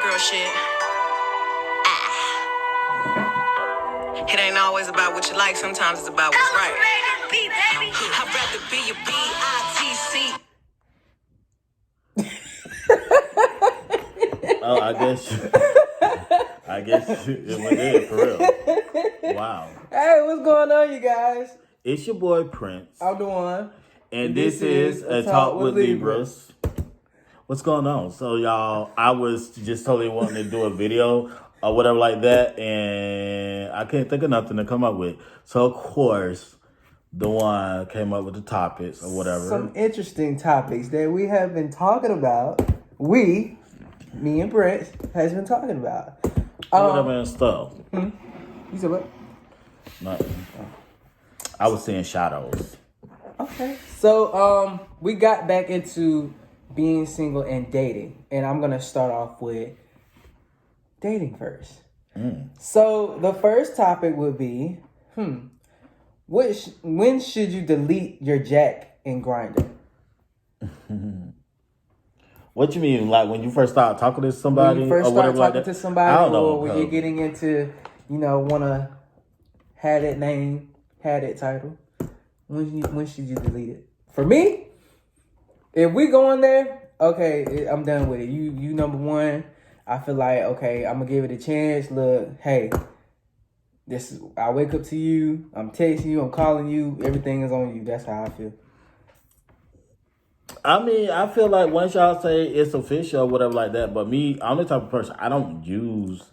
girl shit. It ain't always about what you like, sometimes it's about what's right. I'd rather be a B-I-T-C. Oh, I guess it went in for real. Wow. Hey, what's going on, you guys? It's your boy Prince. I'm Dewan. And this is a Talk with Libras. What's going on? So, y'all, I was just totally wanting to do a video or whatever like that, and I can't think of nothing to come up with. So, of course, Dewan came up with the topics or whatever. Some interesting topics that we have been talking about. Me and Prince, has been talking about. Whatever and stuff. You said what? Nothing. I was seeing shadows. Okay. So, we got back into being single and dating. And I'm going to start off with dating first. So, the first topic would be, when should you delete your Jack and Grindr? What you mean? Like when you first start talking to somebody? When you first or start whatever talking like to that? somebody, I don't know, or when you're getting into, want to have that name, have that title, when should you delete it? For me, if we go in there, okay, I'm done with it. You number one. I feel like, okay, I'm gonna give it a chance. Look, hey, I wake up to you. I'm texting you. I'm calling you. Everything is on you. That's how I feel. I mean, I feel like once y'all say it's official or whatever like that, but me, I'm the type of person, I don't use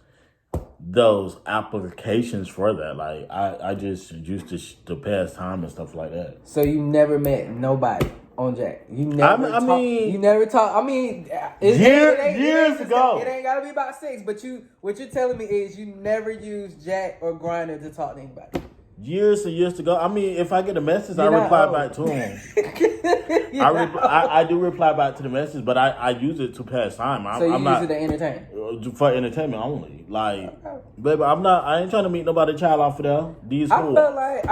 those applications for that. Like, I just use to pass time and stuff like that. So you never met nobody on Jack? You never you never talk. I mean, years ago. It ain't gotta be about sex, but what you're telling me is you never use Jack or Grindr to talk to anybody. Years and years ago. I mean, if I get a message, I reply back to him. I do reply back to the message, but I use it to pass time. So you use it to entertain? For entertainment only. Like, baby, I ain't trying to meet nobody child off of there. These I feel like,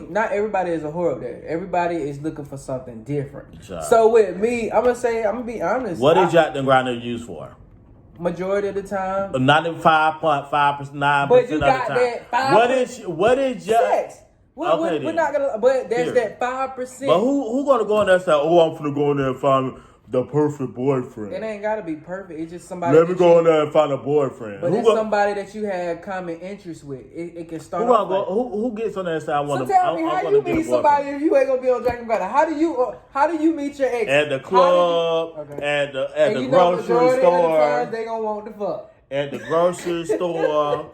not everybody is a whore up there. Everybody is looking for something different. Child. So with me, I'm gonna be honest. What is Jack and Grindr used for? Majority of the time, 95.5%, but you got that 5%. What is sex? We're not gonna. But there's that 5%. But who gonna go in there and say, "Oh, I'm gonna go in there and find the perfect boyfriend"? It ain't gotta be perfect. It's just somebody. Let me go in there and find a boyfriend. But it's somebody that you have common interest with. It can start. Who gets on there and say, "I want to"? So tell me, how you meet somebody if you ain't gonna be on Jack and Grindr? How do you meet your ex? At the club, at the grocery store. Of the they gonna want the fuck. At the grocery store,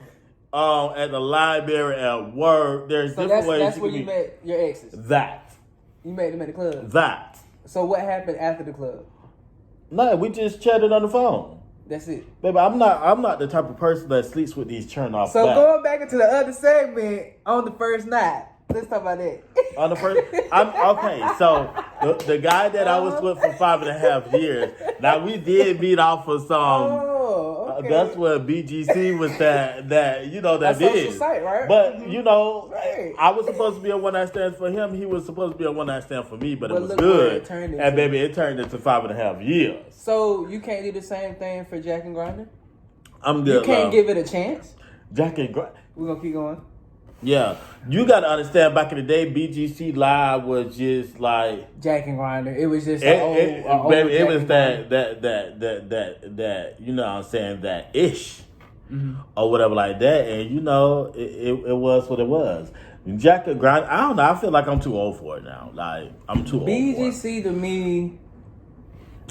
at the library, at work. There's different ways. That's where you met your exes. You met them at the club. So what happened after the club? No, we just chatted on the phone. That's it. Baby, I'm not the type of person that sleeps with these turn off. So going back into the other segment on the first night. Let's talk about that. On the first, okay. So the guy that I was with for 5.5 years. Now we did meet off of some. Okay. That's what BGC was that That's did. social site, right? But right. I was supposed to be a one night stand for him. He was supposed to be a one night stand for me. But it was good. And baby, it turned into 5.5 years. So you can't do the same thing for Jack and Grindr? I'm good. You can't give it a chance. Jack and Grindr. We're gonna keep going. Yeah, you got to understand. Back in the day, BGC Live was just like Jack and Grindr. It was just baby. It was that you know what I'm saying, that ish or whatever like that, and it was what it was. Jack and Grindr. I don't know. I feel like I'm too old for it now. Like I'm too old. BGC to me,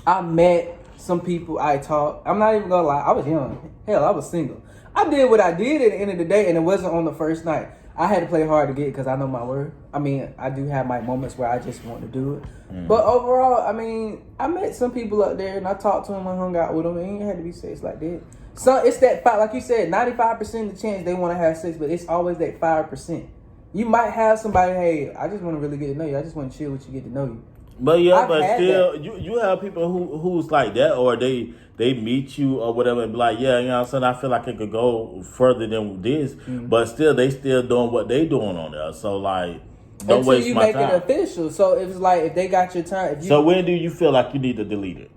I met some people. I talked. I'm not even gonna lie. I was young. Hell, I was single. I did what I did at the end of the day, and it wasn't on the first night. I had to play hard to get because I know my word. I mean, I do have my moments where I just want to do it. But overall, I mean, I met some people up there, and I talked to them and hung out with them. It ain't had to be sex like that. So it's that, like you said, 95% of the chance they want to have sex, but it's always that 5%. You might have somebody, hey, I just want to really get to know you. I just want to chill with you, get to know you. But yeah, but still, you have people who's like that, or they meet you or whatever and be like, yeah, you know what I'm saying, I feel like it could go further than this, but still, they still doing what they doing on there. So like, don't waste my time. Until you make it official. So it's like, if they got your time. So when do you feel like you need to delete it?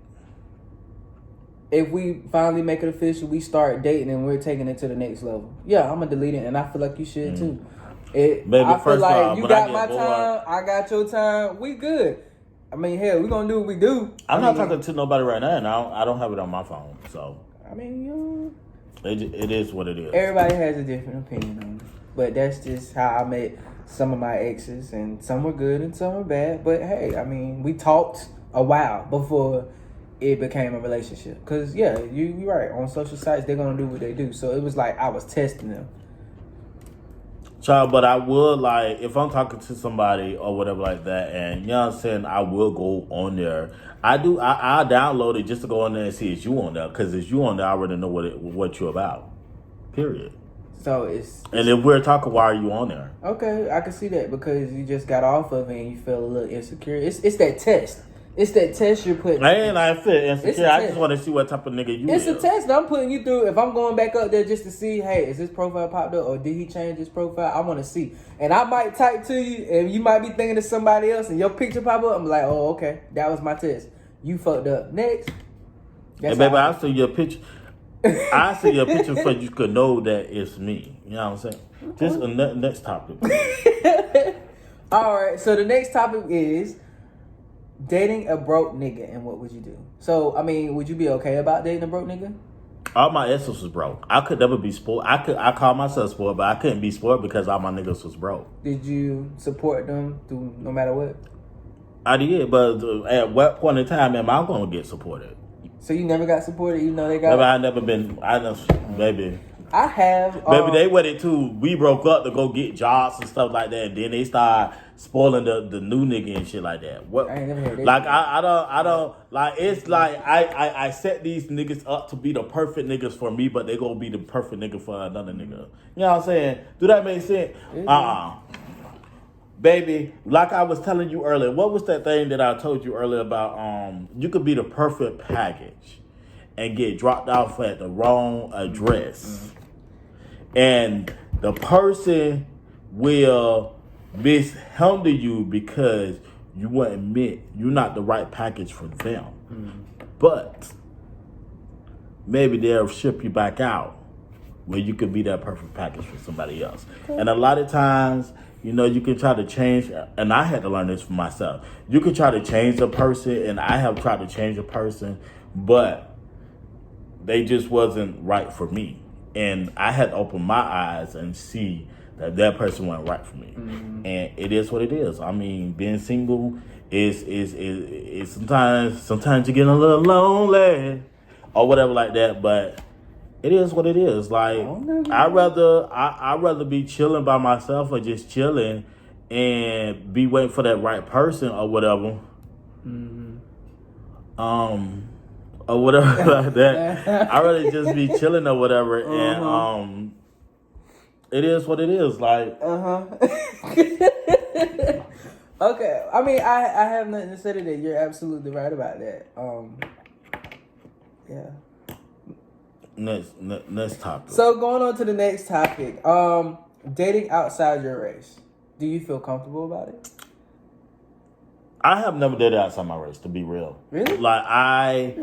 if we finally make it official, we start dating and we're taking it to the next level. Yeah, I'm gonna delete it, and I feel like you should too. Baby, I feel first like of all, you when I got get my bored- time, I got your time. We good. I mean, hell, we gonna do what we do. I'm not talking to nobody right now, and I don't have it on my phone, so I mean, you know, it is what it is. everybody has a different opinion on it, but that's just how I met some of my exes, and some were good and some were bad. But hey, I mean, we talked a while before it became a relationship. Cause yeah, you're right. On social sites, they're gonna do what they do. So it was like I was testing them. Child, but I would like if I'm talking to somebody or whatever like that, and you know what I'm saying, I will go on there. I download it just to go on there and see it's you on there, because it's you on there. I already know what you're about. Period. So it's And if we're talking, why are you on there? okay. I can see that because you just got off of it and you feel a little insecure. It's that test. It's that test you're putting. I feel It's insecure. a I test. just want to see what type of nigga you It's is. a test that I'm putting you through. If I'm going back up there just to see, hey, is his profile popped up or did he change his profile? I want to see. And I might type to you and you might be thinking of somebody else and your picture pop up. I'm like, oh, okay. That was my test. You fucked up. Next. Hey, baby, I see your picture. I see your picture so you could know that it's me. You know what I'm saying? Just next topic. All right. So the next topic is dating a broke nigga and what would you do? So, I mean, would you be okay about dating a broke nigga? All my exes was broke. I could never be spoiled. I call myself spoiled, but I couldn't be spoiled because all my niggas was broke. Did you support them through no matter what? I did, but at what point in time am I going to get supported? So you never got supported even though they got... Baby, I never been. Baby, I have... Baby, they went it too. We broke up to go get jobs and stuff like that. And then they start spoiling the new nigga and shit like that. What? I ain't never heard that. Like I don't like. It's like I set these niggas up to be the perfect niggas for me, but they gonna be the perfect nigga for another nigga. You know what I'm saying? Do that make sense? Baby, like I was telling you earlier, what was that thing that I told you earlier about? You could be the perfect package and get dropped off at the wrong address. And the person will mishandle you because you wouldn't admit you're not the right package for them. But maybe they'll ship you back out where you could be that perfect package for somebody else. And a lot of times, you know, you can try to change, and I had to learn this for myself. You can try to change a person, and I have tried to change a person, but they just wasn't right for me. And I had to open my eyes and see that person wasn't right for me. And it is what it is. I mean, being single is sometimes you're getting a little lonely or whatever like that, but it is what it is. Like I'd rather be chilling by myself or just chilling and be waiting for that right person or whatever. Or whatever like that. I'd rather just be chilling or whatever. And it is what it is. Like Okay. I mean, I have nothing to say to that. You're absolutely right about that. Yeah. Next topic. So going on to the next topic. Dating outside your race. Do you feel comfortable about it? I have never dated outside my race, to be real. Really? Like I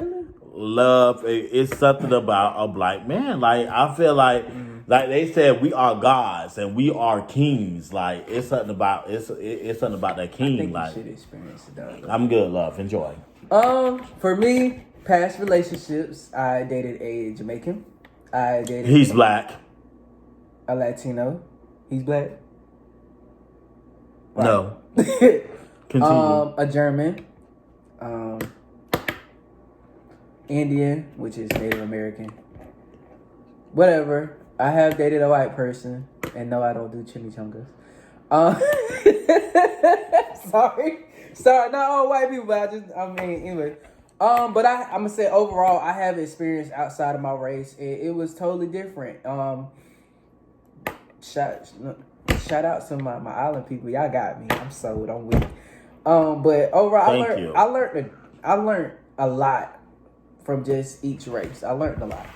love it's something about a black man. Like I feel like they said we are gods and we are kings. Like it's something about it's something about that king. I think like you should experience it though. I'm good, love. Enjoy. For me, past relationships, I dated a Jamaican. I dated He's black. a Latino. He's black. No. Continue. A German, Indian, which is Native American. Whatever. I have dated a white person, and no, I don't do chimichangas. Sorry, not all white people, but anyway. But I'm gonna say overall, I have experience outside of my race. It was totally different. Shout out to my island people. Y'all got me. I'm sold. I'm weak. But overall, I learned a lot from just each race. I learned a lot.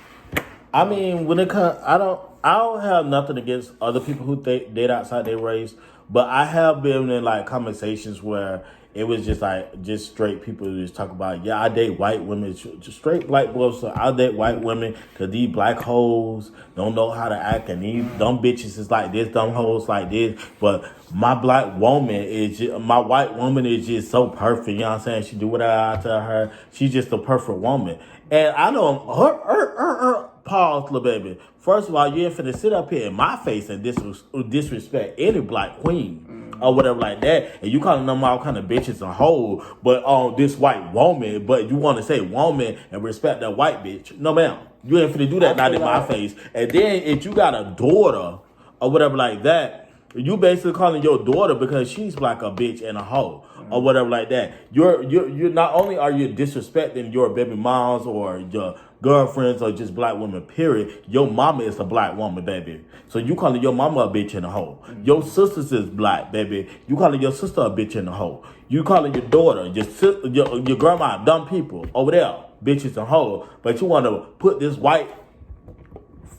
I mean, when it comes, I don't have nothing against other people who date outside their race, but I have been in like conversations where it was just like just straight people who just talk about, yeah, I date white women, just straight black boys. So I date white women because these black hoes don't know how to act, and these dumb bitches is like this, dumb hoes like this. But my black woman is my white woman is just so perfect. You know what I'm saying? She do whatever I tell her. She's just a perfect woman. And I know pause, little baby. First of all, you ain't finna sit up here in my face and disrespect any black queen or whatever like that. And you calling them all kind of bitches and hoes, but on this white woman, but you want to say woman and respect that white bitch. No, ma'am. You ain't finna do that not in my face. And then if you got a daughter or whatever like that, you basically calling your daughter because she's like a bitch and a hoe or whatever like that. You're not only are you disrespecting your baby moms or your girlfriends or just black women, period. Your mama is a black woman, baby. So you calling your mama a bitch and a hoe. Your sisters is black, baby. You calling your sister a bitch and a hoe. You calling your daughter, your grandma, dumb people over there, bitches and hoe. But you want to put this white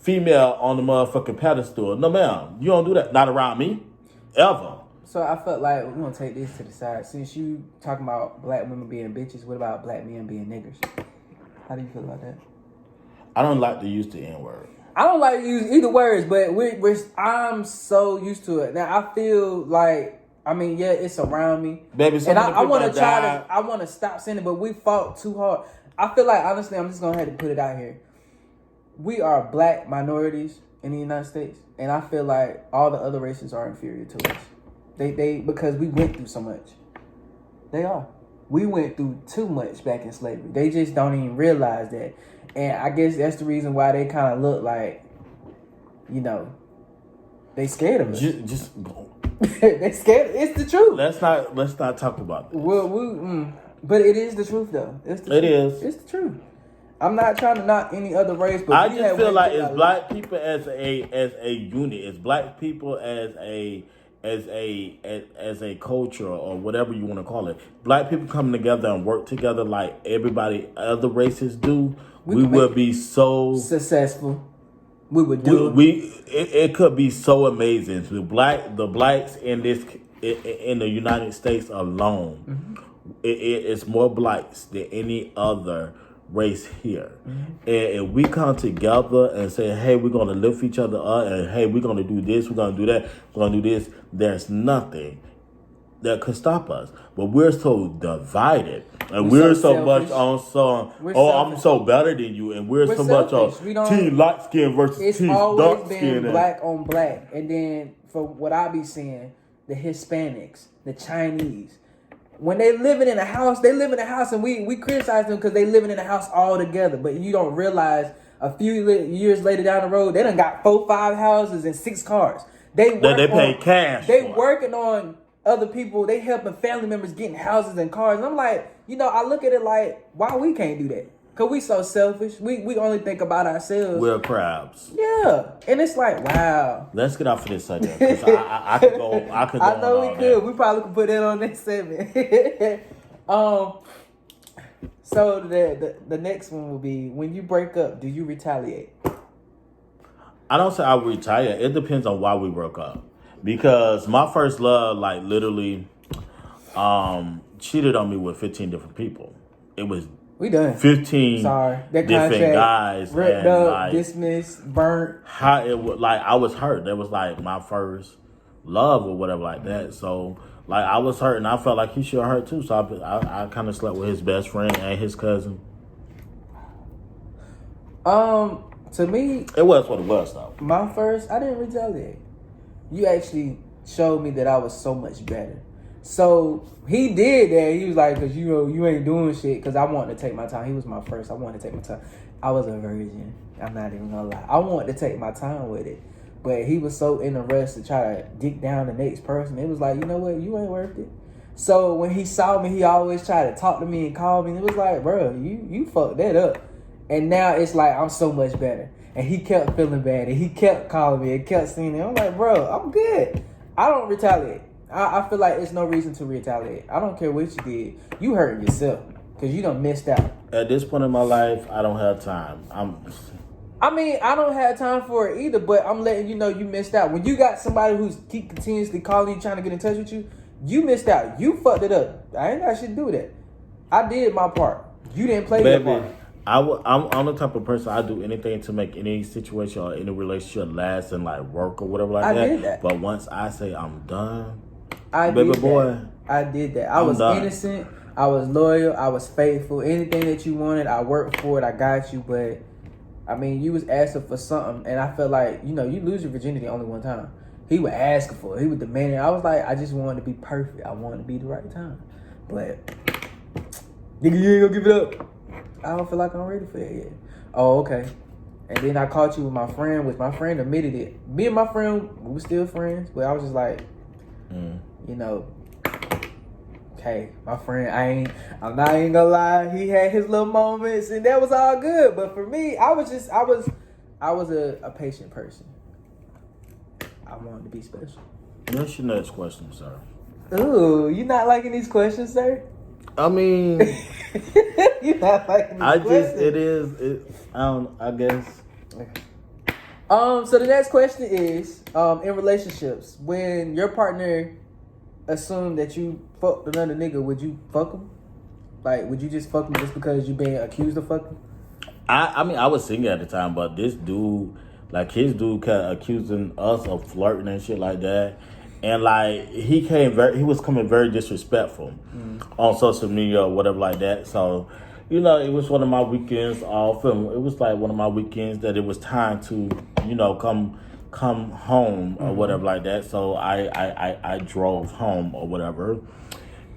female on the motherfucking pedestal. No, ma'am. You don't do that. Not around me. Ever. So I felt like we're going to take this to the side. Since you talking about black women being bitches, what about black men being niggers? How do you feel about that? I don't like to use the N-word. I don't like to use either words, but I'm so used to it. Now, I feel like, I mean, yeah, it's around me. Baby, and I want to I want to stop saying it, but we fought too hard. I feel like, honestly, I'm just going to have to put it out here. We are black minorities in the United States, and I feel like all the other races are inferior to us. They because we went through so much. They are. We went through too much back in slavery. They just don't even realize that. And I guess that's the reason why they kind of look like, you know, they scared of us. Just they scared. It's the truth. Let's not talk about it. Well, but it is the truth, though. It's the It truth. is. It's the truth. I'm not trying to knock any other race, but I just feel like it's black people as a unit. It's black people as a culture or whatever you want to call it. Black people come together and work together like everybody other races do. We would be so successful. We would do it could be so amazing. The blacks in the United States alone, it's more blacks than any other race here. And if we come together and say, hey, we're going to lift each other up, and hey, we're going to do this, we're going to do that, we're going to do this, there's nothing that could stop us. But we're so divided, and we're so much on some, I'm so better than you, and we're so much on team light skin versus team dark skin. It's always been black on black. And then for what I be seeing, the Hispanics, the Chinese, when they living in a house, and we criticize them because they living in a house all together. But you don't realize a few years later down the road, they done got 4, 5 houses and 6 cars. They pay cash. They working on other people. They helping family members getting houses and cars. And I'm like, I look at it like, why we can't do that? Because we so selfish. We only think about ourselves. We're crabs. Yeah. And it's like, wow. Let's get off of this subject. Because I could go. I know we could. We probably could put that on next segment. So the next one will be, when you break up, do you retaliate? I don't say I retire. It depends on why we broke up. Because my first love, like, literally cheated on me with 15 different people. It was we done 15 different guys. Ripped up, dismissed, burnt. How it was, like, I was hurt. That was like my first love or whatever like that. So, like, I was hurt, and I felt like he should hurt too. So I kind of slept with his best friend and his cousin. To me, it was what it was, though. My first, I didn't retaliate. You actually showed me that I was so much better. So he did that. He was like, because you ain't doing shit. Because I wanted to take my time. He was my first. I wanted to take my time. I was a virgin. I'm not even gonna lie. I wanted to take my time with it. But he was so in a rush to try to dig down the next person. It was like, you know what? You ain't worth it. So when he saw me, he always tried to talk to me and call me. And it was like, bro, you fucked that up. And now it's like, I'm so much better. And he kept feeling bad. And he kept calling me and kept seeing it. I'm like, bro, I'm good. I don't retaliate. I feel like there's no reason to retaliate. I don't care what you did. You hurt yourself because you done missed out. At this point in my life, I don't have time. I don't have time for it either, but I'm letting you know you missed out. When you got somebody who's continuously calling you, trying to get in touch with you, You missed out. You fucked it up. I ain't got shit to do with that. I did my part. You didn't play your part. I'm the type of person, I do anything to make any situation or any relationship last and like work or whatever like I that. did that. But once I say I'm done, I baby did boy, that. I did that. I I'm was done. innocent. I was loyal. I was faithful. Anything that you wanted, I worked for it. I got you. But I mean, you was asking for something, and I felt like, you know, you lose your virginity only one time. He was asking for it. He was demanding. I was like, I just wanted to be perfect. I wanted to be the right time. But nigga, you ain't gonna give it up. I don't feel like I'm ready for that yet. Oh, okay. And then I caught you with my friend, which my friend admitted it. Me and my friend, we were still friends, but I was just like, you know, okay, my friend, I'm not even gonna lie, he had his little moments, and that was all good. But for me, I was a patient person. I wanted to be special. What's your next question, sir? Ooh, you not liking these questions, sir? I mean, You not liking these questions? I guess. So the next question is, in relationships, when your partner assumed that you fucked another nigga, would you fuck him? Like, would you just fuck him just because you being accused of fucking? I mean, I was single at the time, but this dude, like his dude kept accusing us of flirting and shit like that. And like he was coming very disrespectful on social media or whatever like that. So, you know, it was one of my weekends off, and it was like one of my weekends that it was time to, you know, come home or whatever like that. So I drove home or whatever.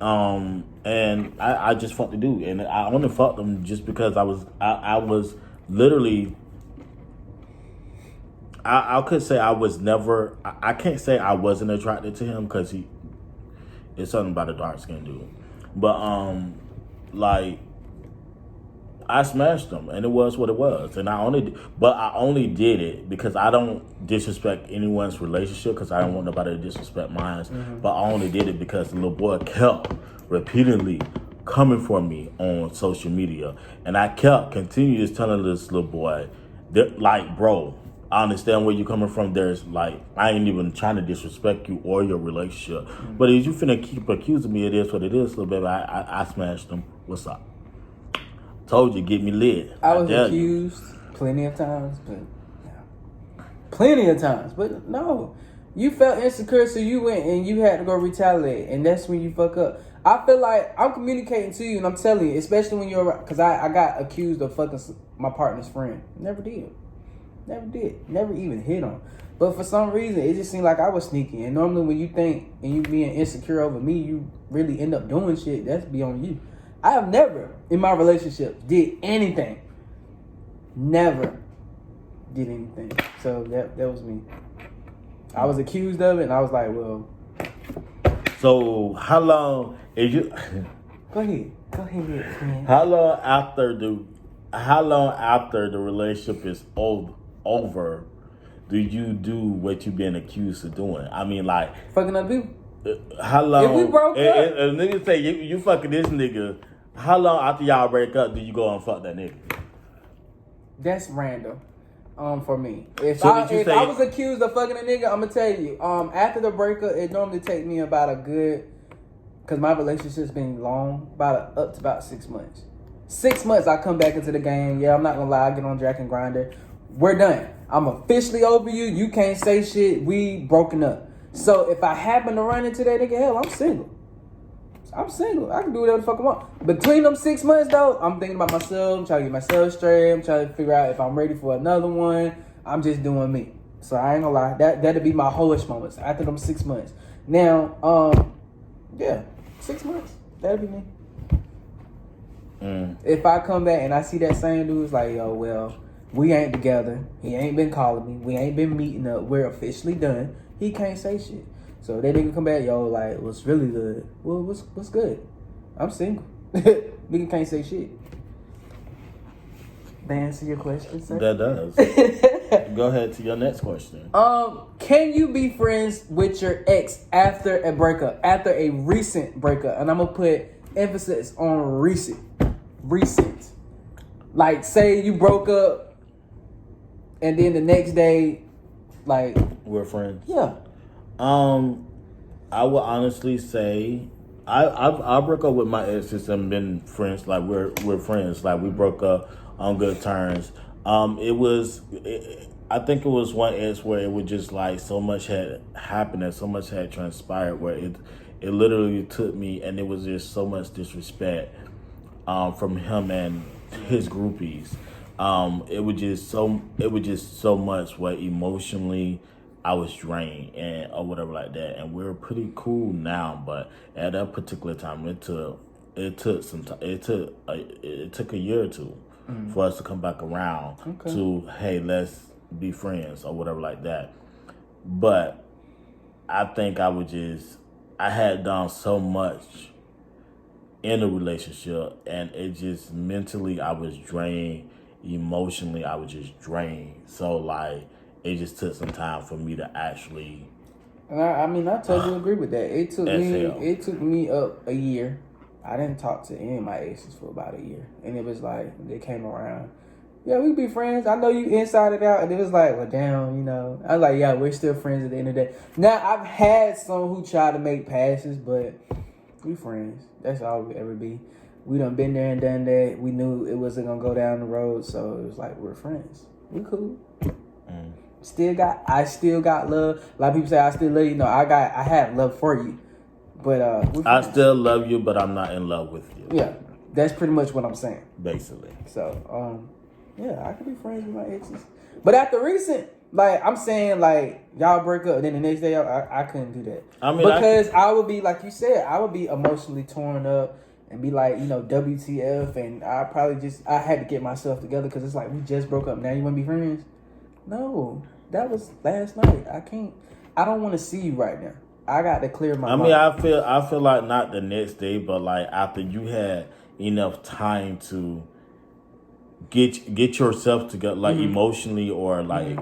And I just fucked the dude, and I only fucked him just because I was literally. I could say I was never. I can't say I wasn't attracted to him because it's something about a dark skinned dude, but like I smashed him, and it was what it was, and I only did it because I don't disrespect anyone's relationship because I don't want nobody to disrespect mine. But I only did it because the little boy kept repeatedly coming for me on social media, and I continued telling this little boy that, like, bro, I understand where you're coming from. There's like, I ain't even trying to disrespect you or your relationship. But if you finna keep accusing me, it is what it is, little baby. I smashed him. What's up? Told you, get me lit. I was accused plenty of times, but no. You felt insecure, so you went and you had to go retaliate, and that's when you fuck up. I feel like I'm communicating to you, and I'm telling you, especially when you're, because I got accused of fucking my partner's friend. Never did. Never even hit on. But for some reason, it just seemed like I was sneaky. And normally when you think and you being insecure over me, you really end up doing shit. That's beyond you. I have never, in my relationship, did anything. Never did anything. So that was me. I was accused of it, and I was like, well. So how long is you? Go ahead, man. How long after the relationship is over, do you do what you been accused of doing? I mean, like fucking other people. How long? If we broke up, if niggas say you fucking this nigga, how long after y'all break up do you go and fuck that nigga? That's random. For me, if I was accused of fucking a nigga, I'm gonna tell you. After the breakup, it normally take me about a good, cause my relationship's been long, up to about 6 months. 6 months, I come back into the game. Yeah, I'm not gonna lie. I get on Jack and Grinder. We're done. I'm officially over you. You can't say shit. We broken up. So if I happen to run into that nigga, hell, I'm single. I can do whatever the fuck I want. Between them 6 months, though, I'm thinking about myself. I'm trying to get myself straight. I'm trying to figure out if I'm ready for another one. I'm just doing me. So I ain't gonna lie. That'd be my wholish moments after them 6 months. Now, yeah, 6 months. That'd be me. If I come back and I see that same dude, it's like, yo, well, we ain't together. He ain't been calling me. We ain't been meeting up. We're officially done. He can't say shit. So they nigga come back, yo, like, what's really good? Well, what's good? I'm single. Nigga can't say shit. That answer your question, sir? That does. Go ahead to your next question. Can you be friends with your ex after a breakup? After a recent breakup? And I'm gonna put emphasis on recent. Like, say you broke up and then the next day, like, we're friends. Yeah. I I would honestly say I broke up with my exes and been friends. Like we're friends. Like we broke up on good terms. I think it was one ex where it was just like so much had happened and so much had transpired where it literally took me, and it was just so much disrespect from him and his groupies. It was just so much where emotionally I was drained and or whatever like that. And we're pretty cool now, but at that particular time, it took some time. It took a year or two for us to come back around to, hey, let's be friends or whatever like that. But I think I had done so much in a relationship, and it just mentally I was drained, emotionally I was just drained. So like it just took some time for me to actually. And I totally agree with that. It took me up a year. I didn't talk to any of my exes for about a year, and it was like they came around. Yeah, we be friends. I know you inside and out, and it was like, well, damn, you know. I was like, yeah, we're still friends at the end of the day. Now I've had some who try to make passes, but we friends. That's all we ever be. We done been there and done that. We knew it wasn't gonna go down the road, so it was like we're friends. We cool. I still got love. A lot of people say I still love you. No, I have love for you, but I still love you, but I'm not in love with you. Yeah, that's pretty much what I'm saying. Basically. So yeah, I could be friends with my exes, but after recent, like I'm saying, like y'all break up, and then the next day I couldn't do that. Because I would be like you said, I would be emotionally torn up and be like, you know, WTF, and I had to get myself together because it's like we just broke up. Now you want to be friends? No, that was last night. I don't want to see you right now. I got to clear my mind. I feel like not the next day, but like after you had enough time to get yourself together, like emotionally or like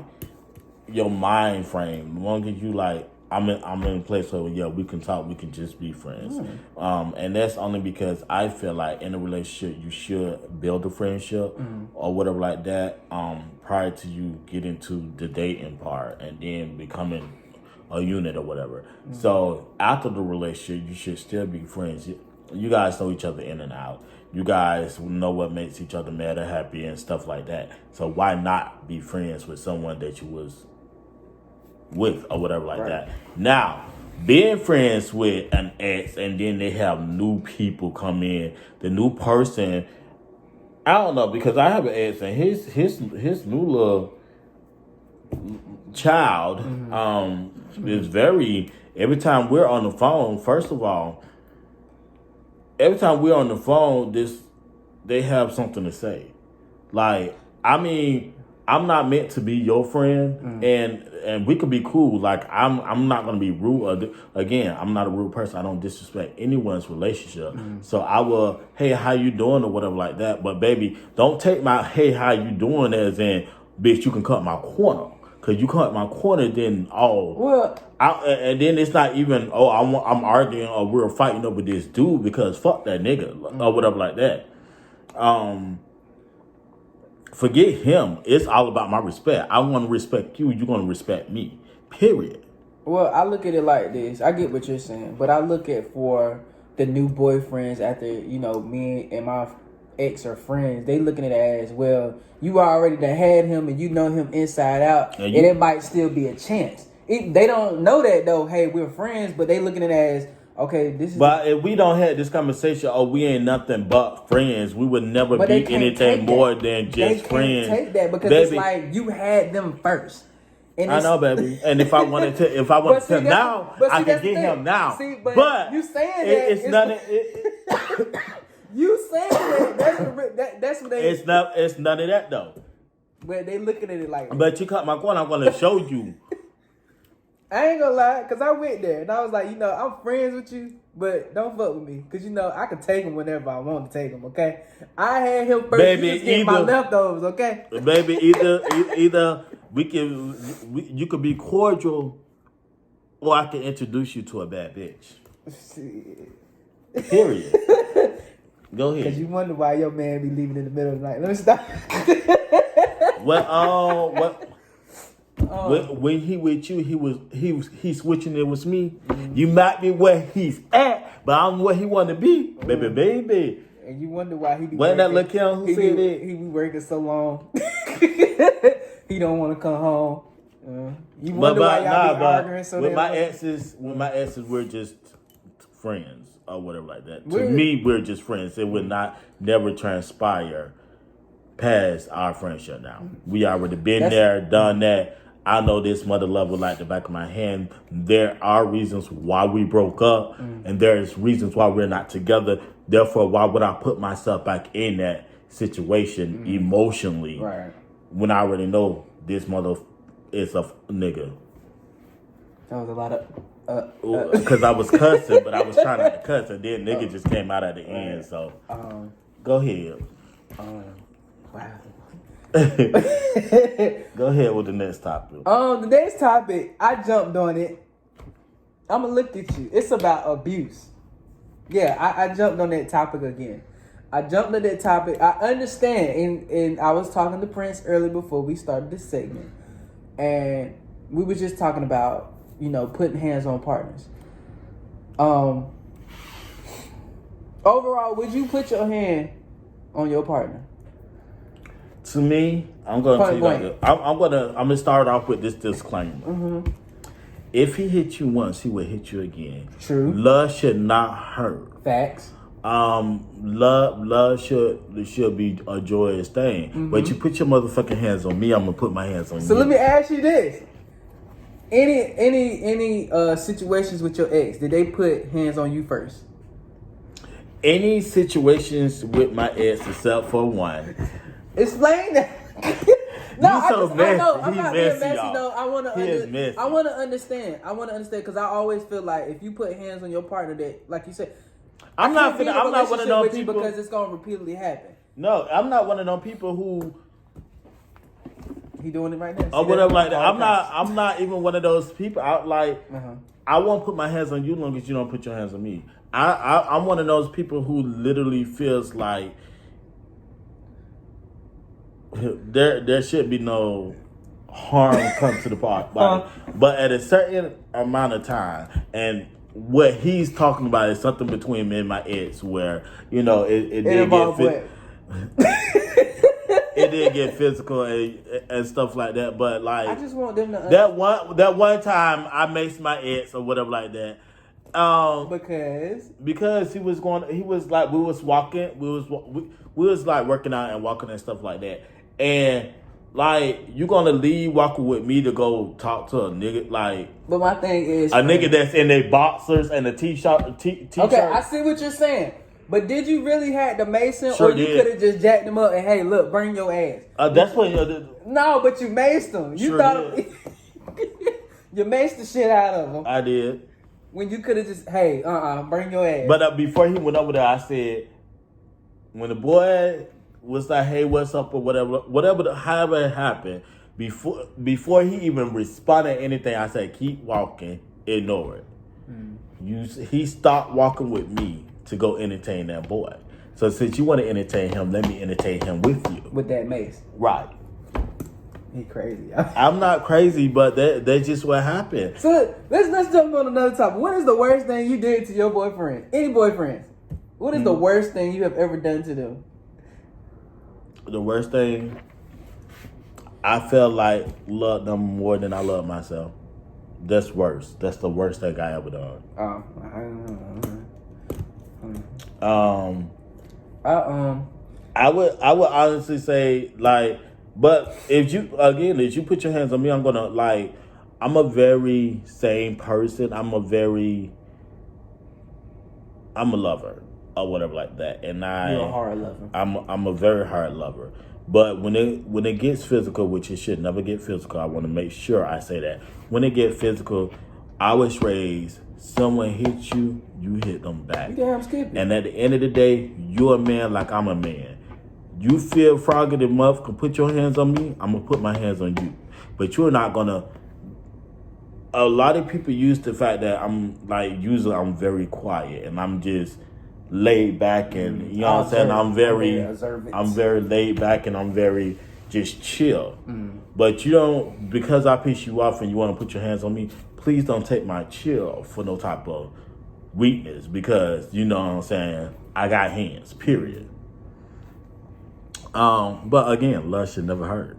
your mind frame. As long as you like, I'm in a place where we can talk, we can just be friends. And that's only because I feel like in a relationship you should build a friendship or whatever like that prior to you getting to the dating part and then becoming a unit or whatever. So after the relationship, you should still be friends. You guys know each other in and out. You guys know what makes each other mad or happy and stuff like that. So why not be friends with someone that you was with or whatever like that? Now, being friends with an ex and then they have new people come in, the new person, I don't know, because I have an ex and his new little child is very, every time we're on the phone, first of all, every time we're on the phone, they have something to say. Like, I mean, I'm not meant to be your friend, and we could be cool. Like, I'm not gonna be rude. Again, I'm not a rude person. I don't disrespect anyone's relationship. So I will, hey, how you doing or whatever like that. But baby, don't take my hey, how you doing as in, bitch, you can cut my corner. Cause you cut my corner, then and then it's not even I'm arguing or we're fighting over this dude because fuck that nigga or whatever like that. Forget him. It's all about my respect. I want to respect you. You're gonna respect me. Period. Well, I look at it like this. I get what you're saying, but I look at for the new boyfriends after me and my ex are friends. They looking at it as well. You already done had him and you know him inside out, and it might still be a chance. They don't know that though. Hey, we're friends, but they looking at it as okay. This is. But if we don't have this conversation, we ain't nothing but friends. We would never be anything more than just friends. Take that because it's like you had them first. And I know, baby. And if I wanted to now, I can get him now. See, but you saying that it's nothing. You saying that that's what they. It's none of that though. But they looking at it like. But you cut my corner. I'm gonna show you. I ain't gonna lie, cause I went there and I was like, I'm friends with you, but don't fuck with me, cause I can take him whenever I want to take him. Okay, I had him first. Baby, getting my leftovers. Okay, baby, either you could be cordial, or I can introduce you to a bad bitch. Shit. Period. Go ahead. Cause you wonder why your man be leaving in the middle of the night. Let me stop. What? when he with you, he switching it with me. You might be where he's at, but I'm where he want to be, baby. And you wonder why he be Wasn't that Lil' Kim who said that? He be working so long. He don't want to come home. You wonder why y'all be arguing so with damn my much? exes, we're just friends or whatever like that. To We're- me, we're just friends. It would not never transpire past our friendship now. We already been there, done that. I know this mother lover like the back of my hand. There are reasons why we broke up, and there's reasons why we're not together. Therefore, why would I put myself back in that situation emotionally when I already know this mother is a nigga? That was a lot of... Because I was cussing, but I was trying not to cuss, and then nigga just came out at the end. So go ahead. Wow. Go ahead with the next topic. The next topic, I jumped on it. I'ma look at you. It's about abuse. Yeah, I jumped on that topic again. I jumped on that topic. I understand, and I was talking to Prince earlier before we started this segment, and we were just talking about, putting hands on partners. Overall, would you put your hand on your partner? To me, I'm gonna tell you Point like this. I'm gonna start off with this disclaimer. If he hit you once, he will hit you again. True. Love should not hurt. Facts. Love should be a joyous thing. But you put your motherfucking hands on me, I'm gonna put my hands on you. So let me ask you this: any situations with your ex, did they put hands on you first? Any situations with my ex except for one. Explain that. No, You so messy. I know. I'm He not messy, being messy y'all. though. I want He is messy. to understand. I want to understand because I always feel like if you put hands on your partner, that, like you said, I'm not one of those with you people because it's gonna repeatedly happen. No, I'm not one of those people who He doing it right now. or whatever like that. I'm not even one of those people. I won't put my hands on you long as you don't put your hands on me. I'm one of those people who literally feels like there should be no harm come to the body. But at a certain amount of time, and what he's talking about is something between me and my ex where, it did get it did get physical and stuff like that. But like I just want them to that one time I maced my ex or whatever like that. Because he was like we was like working out and walking and stuff like that. And like you gonna leave walking with me to go talk to a nigga like. But my thing is a nigga that's in their boxers and a t-shirt. Okay, I see what you're saying. But did you really have the Mason, Sure or you did. could have just jacked him up and hey, look, bring your ass? That's what. No, but you maced him. You Sure thought you maced the shit out of him I did. when you could have just hey, bring your ass. But before he went over there, I said, when the boy was like, "Hey, what's up?" or however it happened, before he even responded to anything, I said, "Keep walking, ignore it." He stopped walking with me to go entertain that boy. So since you want to entertain him, let me entertain him with you. With that mace, Right? he crazy. I'm not crazy, but that's just what happened. So let's jump on another topic. What is the worst thing you did to your boyfriend? Any boyfriends? What is the worst thing you have ever done to them? The worst thing, I felt like loved them more than I love myself. That's worse. That's the worst thing I ever done. I would honestly say like, but if you put your hands on me, I'm a very sane person. I'm a lover or whatever like that, and You're a hard lover. I'm a very hard lover. But when it gets physical, which it should never get physical, I want to make sure I say that. When it gets physical, I was raised, someone hits you, you hit them back. You damn skippy. And at the end of the day, you're a man like I'm a man. You feel froggy enough to put your hands on me, I'm going to put my hands on you. But you're not going to... A lot of people use the fact that usually I'm very quiet and I'm just laid back and, you know what I'm saying? I'm very laid back and I'm very just chill. But you don't, because I piss you off and you want to put your hands on me, please don't take my chill for no type of weakness, because you know what I'm saying, I got hands, period. But again, love should never hurt.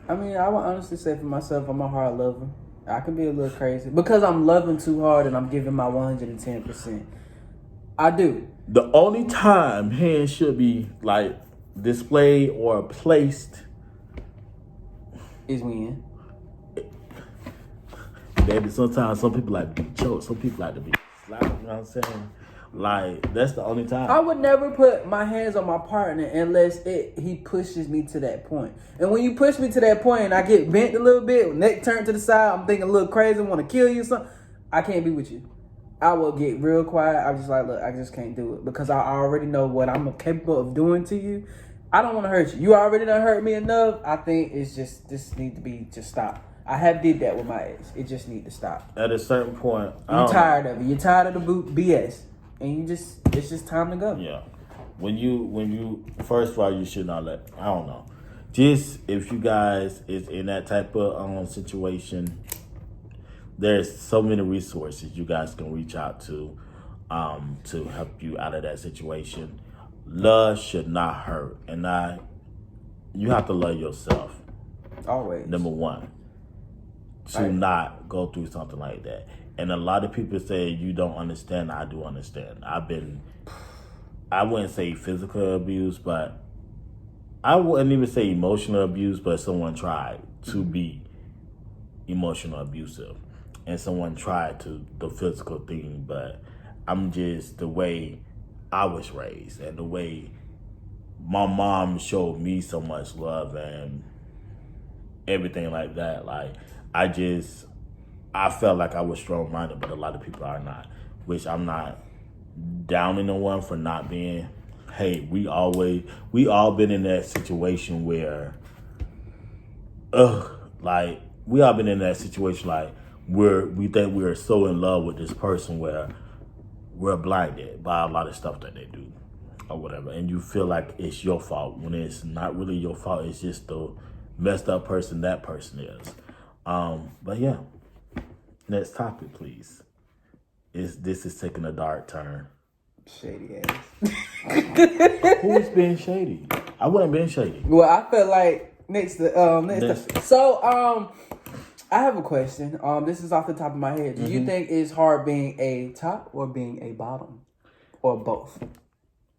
I mean, I would honestly say for myself, I'm a hard lover. I can be a little crazy because I'm loving too hard and I'm giving my 110%. I do. The only time hands should be like displayed or placed Is when. Baby, sometimes some people like to be choked, some people like to be slapped, you know what I'm saying? Like, that's the only time. I would never put my hands on my partner unless he pushes me to that point. And when you push me to that point and I get bent a little bit, neck turned to the side, I'm thinking a little crazy, want to kill you or something, I can't be with you. I will get real quiet. I'm just like, look, I just can't do it because I already know what I'm capable of doing to you. I don't want to hurt you. You already done hurt me enough. I think it's just, this need to be, just stop. I have did that with my ex. It just need to stop. At a certain point, You're tired of it. You're tired of the BS. And it's just time to go. Yeah. When you first of all, you should not let, I don't know. Just if you guys is in that type of situation, there's so many resources you guys can reach out to help you out of that situation. Love should not hurt. And you have to love yourself. Always. Number one. To not go through something like that. And a lot of people say you don't understand. I do understand. I wouldn't say physical abuse, but I wouldn't even say emotional abuse, but someone tried to be emotional abusive. And someone tried to the physical thing, but I'm just the way I was raised and the way my mom showed me so much love and everything like that. Like, I felt like I was strong-minded, but a lot of people are not, which I'm not downing no one for not being. Hey, we all been in that situation where, we all been in that situation like we think we're so in love with this person where we're blinded by a lot of stuff that they do or whatever, and you feel like it's your fault when it's not really your fault. It's just the messed up person that person is. But yeah. Next topic, please. This is taking a dark turn. Shady ass. Who's being shady? I wasn't being shady. Well, I feel like next. So, I have a question. This is off the top of my head. Do you think it's hard being a top or being a bottom, or both?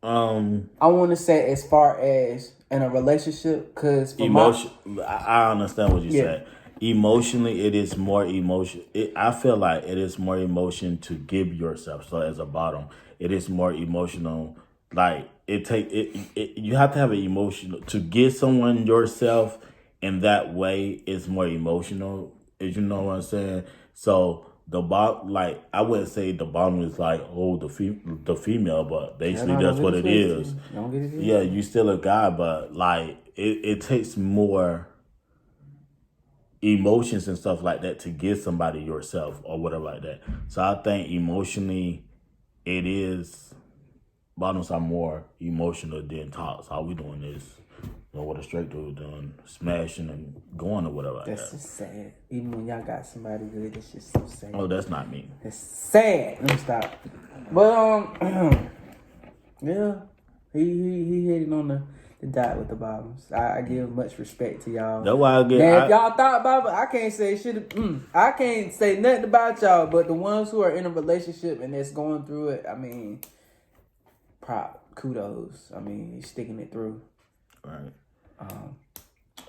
I want to say as far as in a relationship, because I understand what you said. Emotionally, it is more emotion. I feel like it is more emotion to give yourself. So as a bottom, it is more emotional. Like you have to have an emotional to give someone yourself in that way. Is more emotional. Is you know what I'm saying? So the bottom, like I wouldn't say the bottom is like the female, but basically that's what it is. Yeah, you still a guy, but like it takes more emotions and stuff like that to give somebody yourself or whatever like that. So I think emotionally it is, bottoms are more emotional than tops. All we doing is, what a straight dude doing, smashing and going or whatever like that. That's just sad. Even when y'all got somebody good, it's just so sad. Oh, that's not me. It's sad. Let me stop. But yeah, he hitting on the dot with the bottoms. I give much respect to y'all. That's why I get. Now, if y'all thought about it, I can't say shit. I can't say nothing about y'all. But the ones who are in a relationship and that's going through it, I mean, kudos. I mean, you're sticking it through. Right.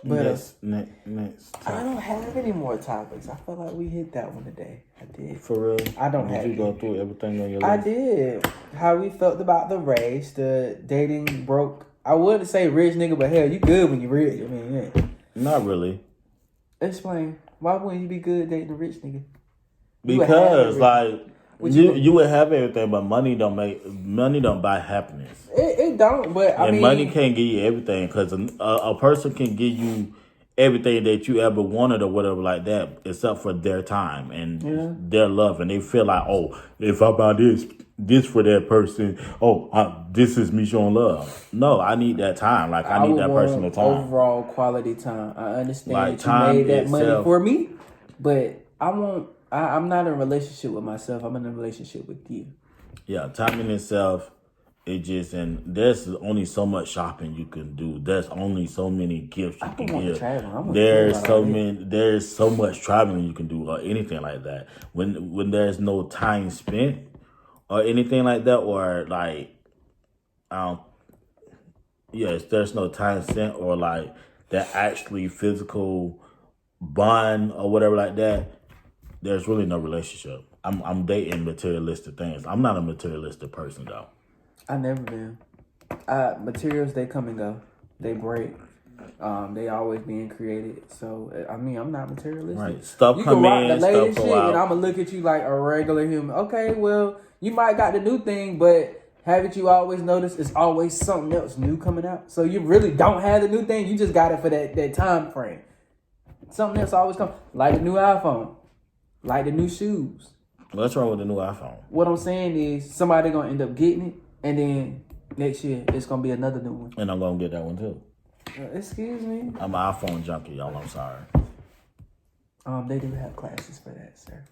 But next. I don't have any more topics. I feel like we hit that one today. I did. For real? I don't have. Did you go through everything on your list? I did. How we felt about the race, the dating broke. I wouldn't say rich nigga, but hell, you good when you rich. I mean, yeah. Not really. Explain. Why wouldn't you be good dating a rich nigga? Because like you would have everything, but money don't buy happiness. It don't. But I mean, money can't give you everything because a person can give you everything that you ever wanted or whatever like that, except for their time and their love, and they feel like, oh, if I buy this, this for that person. Oh, this is me showing love. No, I need that time. Like I need that personal time. Overall quality time. I understand Like, that time you made that money itself. for me, but I'm not in a relationship with myself. I'm in a relationship with you. Yeah, time in itself. It just, and there's only so much shopping you can do. There's only so many gifts you can want to give. travel. I'm There's so much traveling you can do or anything like that. When there's no time spent or anything like that, or like, yes, there's no time spent or like that actually physical bond or whatever like that. There's really no relationship. I'm dating materialistic things. I'm not a materialistic person though. I never been. Materials, they come and go. They break. They always being created. So I mean, I'm not materialistic. Right. Stuff You come can rock in, the stuff latest go shit, out. and I'm gonna look at you like a regular human. Okay, well, you might got the new thing, but haven't you always noticed it's always something else new coming out? So you really don't have the new thing. You just got it for that time frame. Something else always comes, like the new iPhone, like the new shoes. What's wrong with the new iPhone? What I'm saying is somebody gonna end up getting it, and then next year it's gonna be another new one. And I'm gonna get that one too. Excuse me. I'm an iPhone junkie, y'all. I'm sorry. They do have classes for that, sir.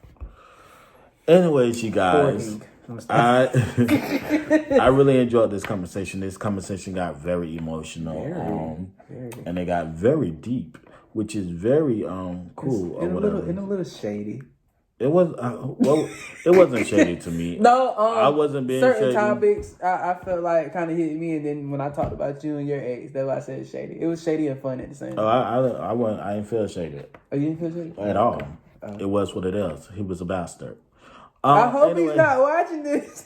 Anyways, you guys, Forking. I really enjoyed this conversation. This conversation got very emotional, Very. and it got very deep, which is very cool or whatever. And a little shady. It was well, it wasn't shady to me. No, I wasn't being certain shady. topics I felt like kind of hit me, and then when I talked about you and your ex, that's why I said shady. It was shady and fun at the same Oh, time. I didn't feel shaded Oh, you didn't feel shady at all. It was what it is. He was a bastard. I hope anyway, he's not watching this.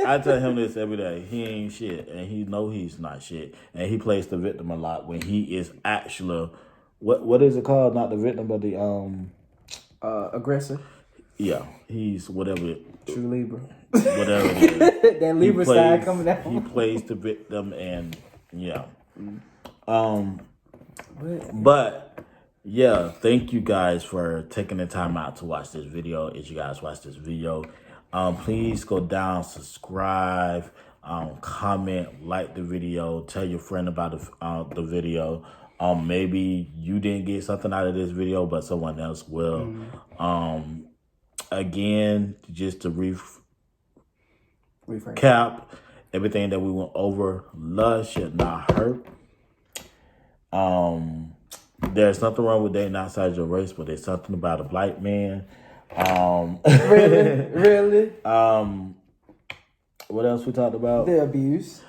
I tell him this every day. He ain't shit, and he know he's not shit, and he plays the victim a lot when he is actually what is it called? Not the victim, but the Aggressor. Yeah, he's whatever. True Libra. Whatever it is. That Libra side coming out. He plays the victim, and yeah. But yeah, thank you guys for taking the time out to watch this video. As you guys watch this video, please go down, subscribe, comment, like the video, tell your friend about the video. Maybe you didn't get something out of this video, but someone else will. Again, just to recap everything that we went over, love should not hurt. There's nothing wrong with dating outside your race, but there's something about a black man. Really? What else we talked about? The abuse.